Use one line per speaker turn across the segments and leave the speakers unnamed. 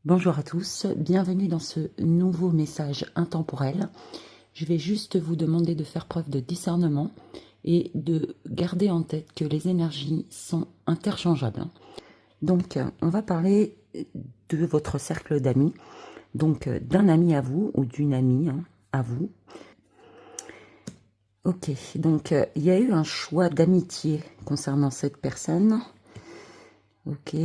Bonjour à tous, bienvenue dans ce nouveau message intemporel. Je vais juste vous demander de faire preuve de discernement et de garder en tête que les énergies sont interchangeables. Donc, on va parler de votre cercle d'amis, donc d'un ami à vous ou d'une amie à vous. Ok, donc il y a eu un choix d'amitié concernant cette personne. Ok.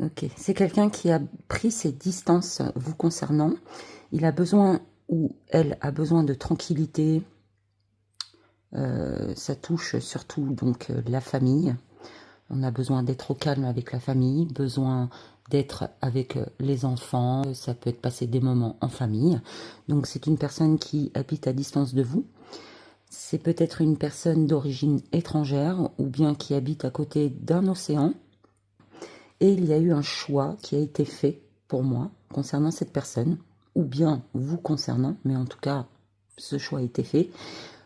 Ok, c'est quelqu'un qui a pris ses distances vous concernant. Il a besoin, ou elle a besoin de tranquillité. Ça touche surtout donc la famille. On a besoin d'être au calme avec la famille, besoin d'être avec les enfants. Ça peut être passer des moments en famille. Donc c'est une personne qui habite à distance de vous. C'est peut-être une personne d'origine étrangère ou bien qui habite à côté d'un océan. Et il y a eu un choix qui a été fait pour moi concernant cette personne, ou bien vous concernant, mais en tout cas, ce choix a été fait.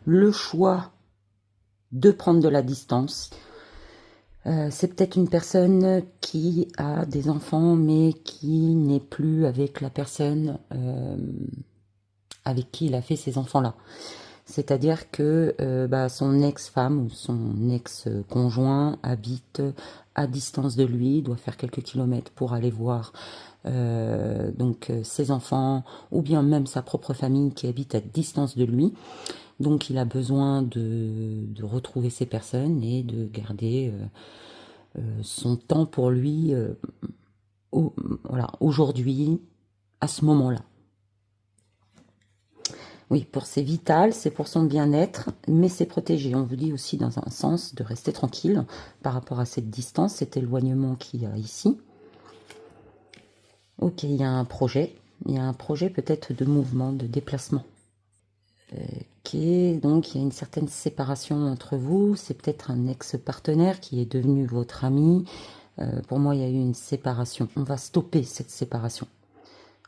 Le choix de prendre de la distance. C'est peut-être une personne qui a des enfants, mais qui n'est plus avec la personne avec qui il a fait ces enfants-là. C'est-à-dire que son ex-femme ou son ex-conjoint habite à distance de lui, doit faire quelques kilomètres pour aller voir ses enfants, ou bien même sa propre famille qui habite à distance de lui. Donc il a besoin de retrouver ces personnes et de garder son temps pour lui aujourd'hui, à ce moment-là. Oui, pour ses vitales, c'est pour son bien-être, mais c'est protégé. On vous dit aussi dans un sens de rester tranquille par rapport à cette distance, cet éloignement qu'il y a ici. Ok, il y a un projet. Il y a un projet peut-être de mouvement, de déplacement. Ok, donc il y a une certaine séparation entre vous. C'est peut-être un ex-partenaire qui est devenu votre ami. Pour moi, il y a eu une séparation. On va stopper cette séparation.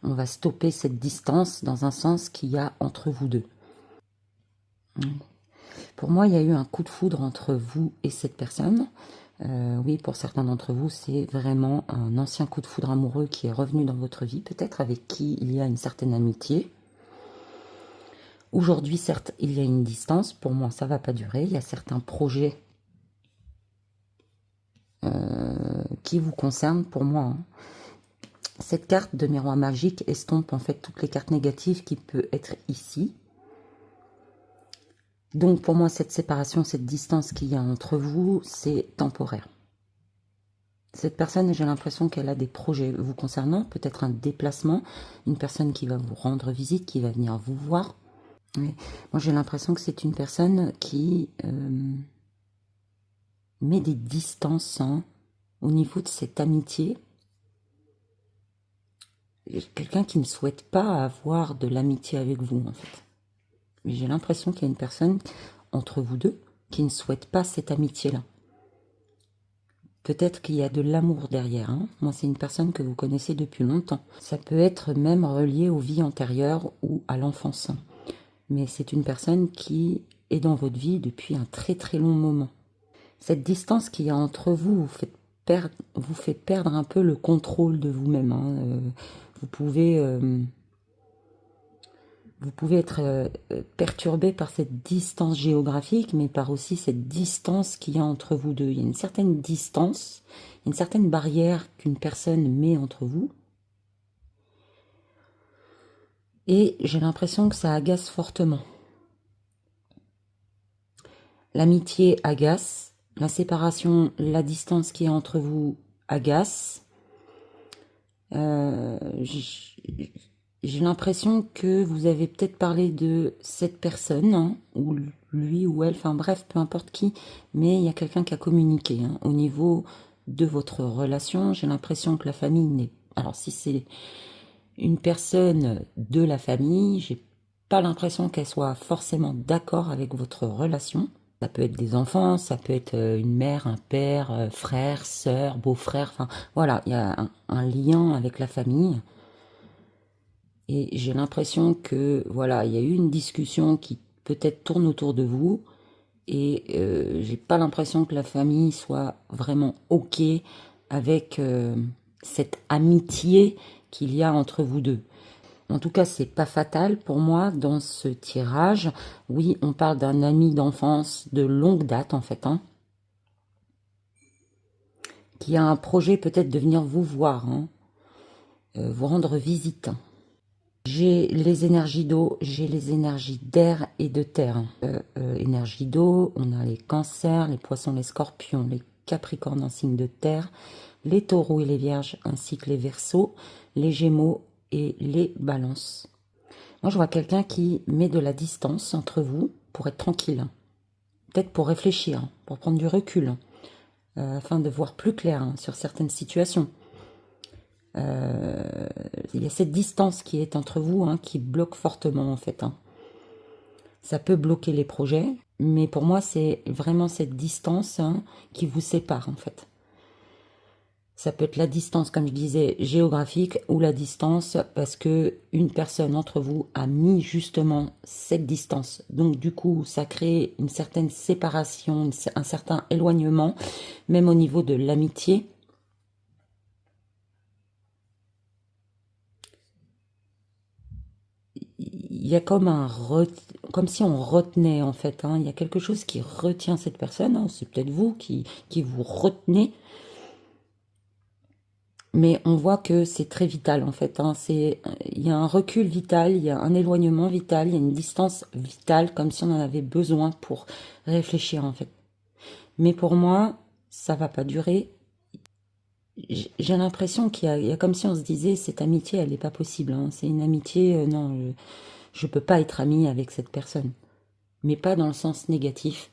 On va stopper cette distance dans un sens qu'il y a entre vous deux. Pour moi, il y a eu un coup de foudre entre vous et cette personne. Oui, pour certains d'entre vous, c'est vraiment un ancien coup de foudre amoureux qui est revenu dans votre vie, peut-être avec qui il y a une certaine amitié. Aujourd'hui, certes, il y a une distance. Pour moi, ça ne va pas durer. Il y a certains projets qui vous concernent, pour moi. Cette carte de miroir magique estompe en fait toutes les cartes négatives qui peuvent être ici. Donc pour moi, cette séparation, cette distance qu'il y a entre vous, c'est temporaire. Cette personne, j'ai l'impression qu'elle a des projets vous concernant, peut-être un déplacement, une personne qui va vous rendre visite, qui va venir vous voir. Oui. Moi, j'ai l'impression que c'est une personne qui met des distances au niveau de cette amitié. Quelqu'un qui ne souhaite pas avoir de l'amitié avec vous, en fait. Mais j'ai l'impression qu'il y a une personne entre vous deux qui ne souhaite pas cette amitié-là. Peut-être qu'il y a de l'amour derrière. Moi, c'est une personne que vous connaissez depuis longtemps. Ça peut être même relié aux vies antérieures ou à l'enfance. Mais c'est une personne qui est dans votre vie depuis un très très long moment. Cette distance qu'il y a entre vous vous fait perdre un peu le contrôle de vous-même. Vous pouvez être perturbé par cette distance géographique, mais par aussi cette distance qu'il y a entre vous deux. Il y a une certaine distance, une certaine barrière qu'une personne met entre vous. Et j'ai l'impression que ça agace fortement. L'amitié agace, la séparation, la distance qui est entre vous agace. J'ai l'impression que vous avez peut-être parlé de cette personne, ou lui ou elle, enfin bref, peu importe qui, mais il y a quelqu'un qui a communiqué. Au niveau de votre relation, j'ai l'impression que la famille n'est... Alors si c'est une personne de la famille, j'ai pas l'impression qu'elle soit forcément d'accord avec votre relation. Ça peut être des enfants, ça peut être une mère, un père, frère, sœur, beau-frère, enfin voilà, il y a un lien avec la famille. Et j'ai l'impression que, voilà, il y a eu une discussion qui peut-être tourne autour de vous. Et j'ai pas l'impression que la famille soit vraiment OK avec cette amitié qu'il y a entre vous deux. En tout cas, c'est pas fatal pour moi dans ce tirage. Oui, on parle d'un ami d'enfance de longue date en fait, hein, qui a un projet peut-être de venir vous voir, hein, vous rendre visite. J'ai les énergies d'eau, j'ai les énergies d'air et de terre. Énergie d'eau, on a les cancers, les poissons, les scorpions, les capricornes en signe de terre, les taureaux et les vierges, ainsi que les verseaux, les gémeaux et les balances. Moi, je vois quelqu'un qui met de la distance entre vous pour être tranquille. Peut-être pour réfléchir, pour prendre du recul, afin de voir plus clair sur certaines situations. Il y a cette distance qui est entre vous, qui bloque fortement en fait. Ça peut bloquer les projets, mais pour moi c'est vraiment cette distance qui vous sépare en fait. Ça peut être la distance, comme je disais, géographique, ou la distance parce que une personne entre vous a mis justement cette distance. Donc du coup, ça crée une certaine séparation, un certain éloignement, même au niveau de l'amitié. Il y a comme si on retenait en fait. Il y a quelque chose qui retient cette personne. C'est peut-être vous qui vous retenez. Mais on voit que c'est très vital en fait. Il y a un recul vital, il y a un éloignement vital, il y a une distance vitale, comme si on en avait besoin pour réfléchir en fait. Mais pour moi, ça va pas durer. J'ai l'impression qu'il y a comme si on se disait, cette amitié, elle n'est pas possible. C'est une amitié, non, je peux pas être amie avec cette personne. Mais pas dans le sens négatif,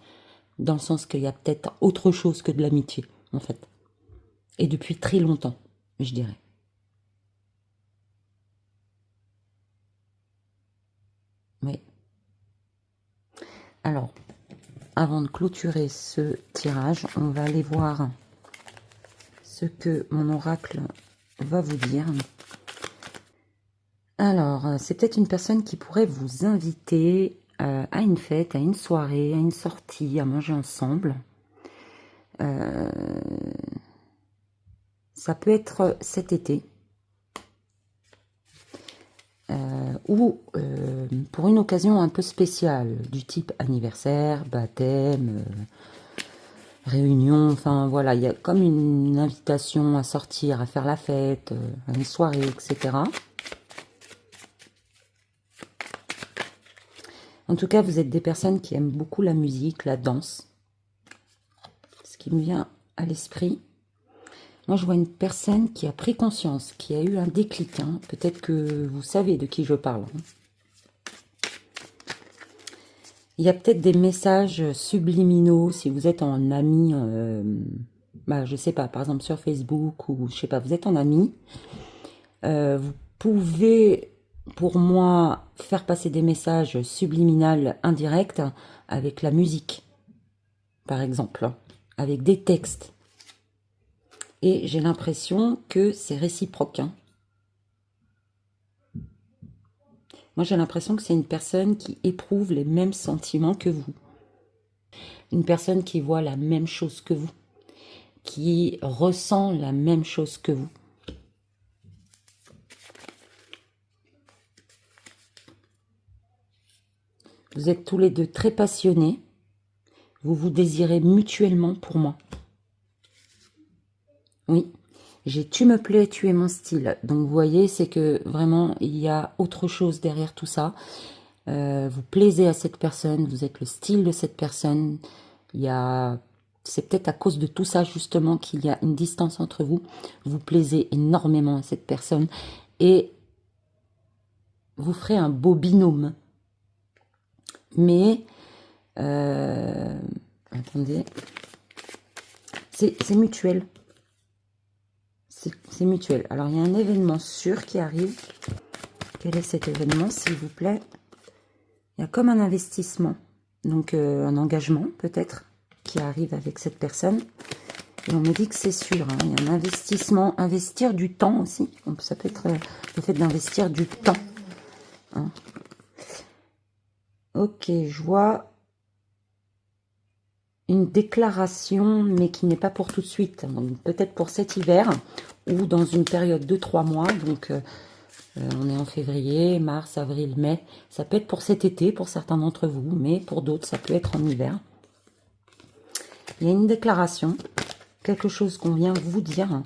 dans le sens qu'il y a peut-être autre chose que de l'amitié, en fait. Et depuis très longtemps, je dirais. Oui. Alors, avant de clôturer ce tirage, on va aller voir ce que mon oracle va vous dire. Alors, c'est peut-être une personne qui pourrait vous inviter à une fête, à une soirée, à une sortie, à manger ensemble. Ça peut être cet été. Ou pour une occasion un peu spéciale, du type anniversaire, baptême, réunion, enfin voilà, il y a comme une invitation à sortir, à faire la fête, à une soirée, etc. En tout cas, vous êtes des personnes qui aiment beaucoup la musique, la danse. Ce qui me vient à l'esprit. Moi, je vois une personne qui a pris conscience, qui a eu un déclic. Peut-être que vous savez de qui je parle. Il y a peut-être des messages subliminaux si vous êtes en ami, je sais pas, par exemple sur Facebook ou je sais pas, vous êtes en ami. Vous pouvez, pour moi, faire passer des messages subliminaux indirects avec la musique, par exemple, avec des textes. Et j'ai l'impression que c'est réciproque. Moi, j'ai l'impression que c'est une personne qui éprouve les mêmes sentiments que vous. Une personne qui voit la même chose que vous. Qui ressent la même chose que vous. Vous êtes tous les deux très passionnés. Vous vous désirez mutuellement pour moi. Oui. J'ai tu me plais, tu es mon style. Donc vous voyez, c'est que vraiment, il y a autre chose derrière tout ça. Vous plaisez à cette personne, vous êtes le style de cette personne. C'est peut-être à cause de tout ça justement qu'il y a une distance entre vous. Vous plaisez énormément à cette personne et vous ferez un beau binôme. Mais, attendez, c'est mutuel. C'est mutuel. Alors, il y a un événement sûr qui arrive. Quel est cet événement, s'il vous plaît? Il y a comme un investissement, donc un engagement peut-être, qui arrive avec cette personne. Et on me dit que c'est sûr. Il y a un investissement, investir du temps aussi. Donc, ça peut être le fait d'investir du temps. Ok, je vois une déclaration, mais qui n'est pas pour tout de suite. Peut-être pour cet hiver ou dans une période de 3 mois. Donc, on est en février, mars, avril, mai. Ça peut être pour cet été, pour certains d'entre vous, mais pour d'autres, ça peut être en hiver. Il y a une déclaration, quelque chose qu'on vient vous dire.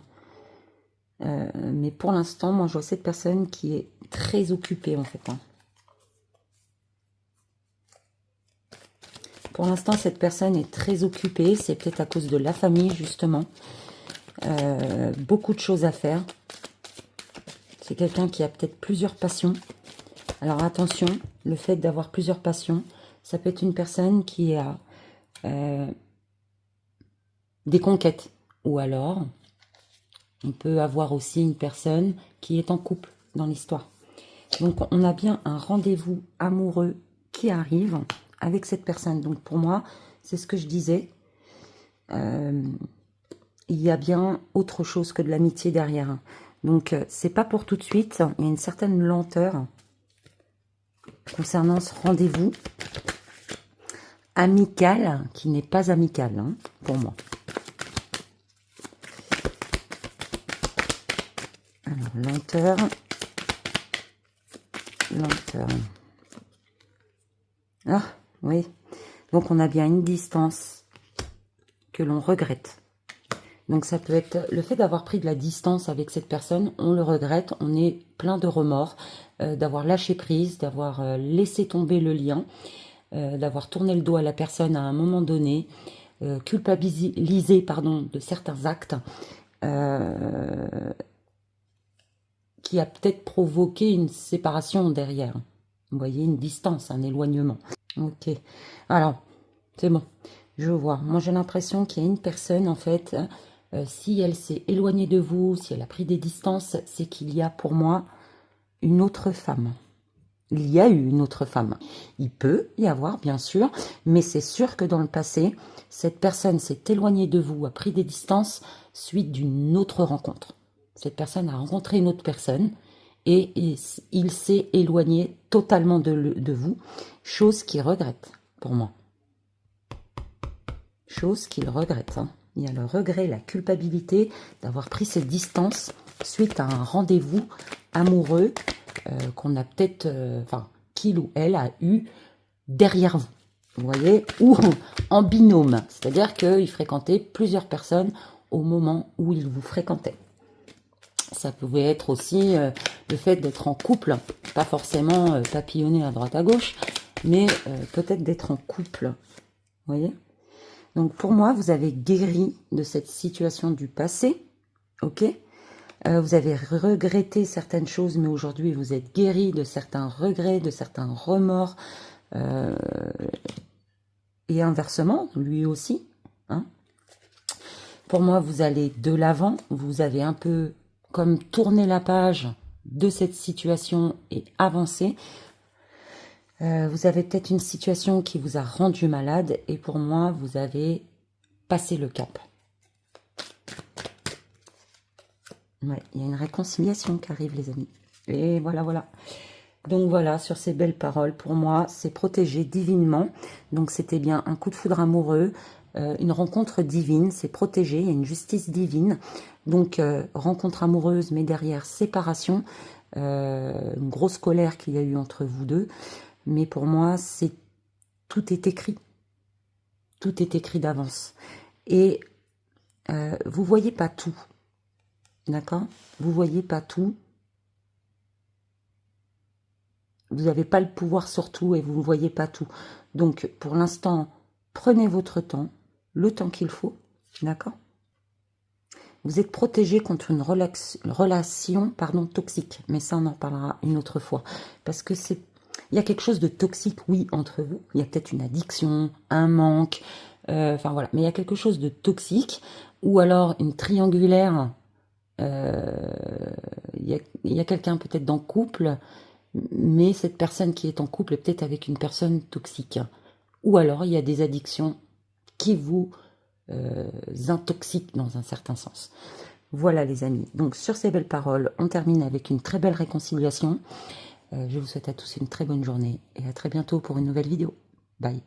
Mais pour l'instant, moi, je vois cette personne qui est très occupée, en fait. Pour l'instant, cette personne est très occupée. C'est peut-être à cause de la famille, justement. Beaucoup de choses à faire. C'est quelqu'un qui a peut-être plusieurs passions. Alors, attention, le fait d'avoir plusieurs passions, ça peut être une personne qui a des conquêtes. Ou alors, on peut avoir aussi une personne qui est en couple dans l'histoire. Donc, on a bien un rendez-vous amoureux qui arrive avec cette personne. Donc, pour moi, c'est ce que je disais. Il y a bien autre chose que de l'amitié derrière. Donc, c'est pas pour tout de suite. Il y a une certaine lenteur concernant ce rendez-vous amical qui n'est pas amical, hein, pour moi. Alors, lenteur. Ah, oui. Donc, on a bien une distance que l'on regrette. Donc, ça peut être le fait d'avoir pris de la distance avec cette personne. On le regrette. On est plein de remords, d'avoir lâché prise, d'avoir laissé tomber le lien, d'avoir tourné le dos à la personne à un moment donné, culpabilisé, pardon, de certains actes, qui a peut-être provoqué une séparation derrière. Vous voyez, une distance, un éloignement. Ok. Alors, c'est bon. Je vois. Moi, j'ai l'impression qu'il y a une personne, en fait, si elle s'est éloignée de vous, si elle a pris des distances, c'est qu'il y a pour moi une autre femme. Il y a eu une autre femme. Il peut y avoir, bien sûr, mais c'est sûr que dans le passé, cette personne s'est éloignée de vous, a pris des distances suite d'une autre rencontre. Cette personne a rencontré une autre personne et il s'est éloigné totalement de vous, chose qu'il regrette pour moi. Chose qu'il regrette. Hein. Il y a le regret, la culpabilité d'avoir pris cette distance suite à un rendez-vous amoureux qu'on a peut-être, enfin, qu'il ou elle a eu derrière vous. Vous voyez, ou en binôme, c'est-à-dire qu'il fréquentait plusieurs personnes au moment où il vous fréquentait. Ça pouvait être aussi le fait d'être en couple, pas forcément papillonner à droite à gauche, mais peut-être d'être en couple. Vous voyez? Donc pour moi, vous avez guéri de cette situation du passé, ok? Vous avez regretté certaines choses, mais aujourd'hui, vous êtes guéri de certains regrets, de certains remords, et inversement, lui aussi. Hein. Pour moi, vous allez de l'avant, vous avez un peu comme tourné la page de cette situation et avancé. Vous avez peut-être une situation qui vous a rendu malade et pour moi, vous avez passé le cap. Ouais, il y a une réconciliation qui arrive, les amis. Et voilà, voilà. Donc voilà, sur ces belles paroles, pour moi, c'est protégé divinement. Donc c'était bien un coup de foudre amoureux, une rencontre divine, c'est protégé, il y a une justice divine. Donc rencontre amoureuse, mais derrière séparation, une grosse colère qu'il y a eu entre vous deux. Mais pour moi, tout est écrit. Tout est écrit d'avance. Et vous voyez pas tout. D'accord? Vous voyez pas tout. Vous n'avez pas le pouvoir sur tout et vous ne voyez pas tout. Donc, pour l'instant, prenez votre temps, le temps qu'il faut. D'accord? Vous êtes protégé contre une relation toxique. Mais ça, on en parlera une autre fois. Parce que il y a quelque chose de toxique, oui, entre vous. Il y a peut-être une addiction, un manque. Enfin, voilà. Mais il y a quelque chose de toxique. Ou alors une triangulaire. Il y a quelqu'un peut-être dans le couple, mais cette personne qui est en couple est peut-être avec une personne toxique. Ou alors il y a des addictions qui vous intoxiquent dans un certain sens. Voilà les amis. Donc sur ces belles paroles, on termine avec une très belle réconciliation. Je vous souhaite à tous une très bonne journée et à très bientôt pour une nouvelle vidéo. Bye.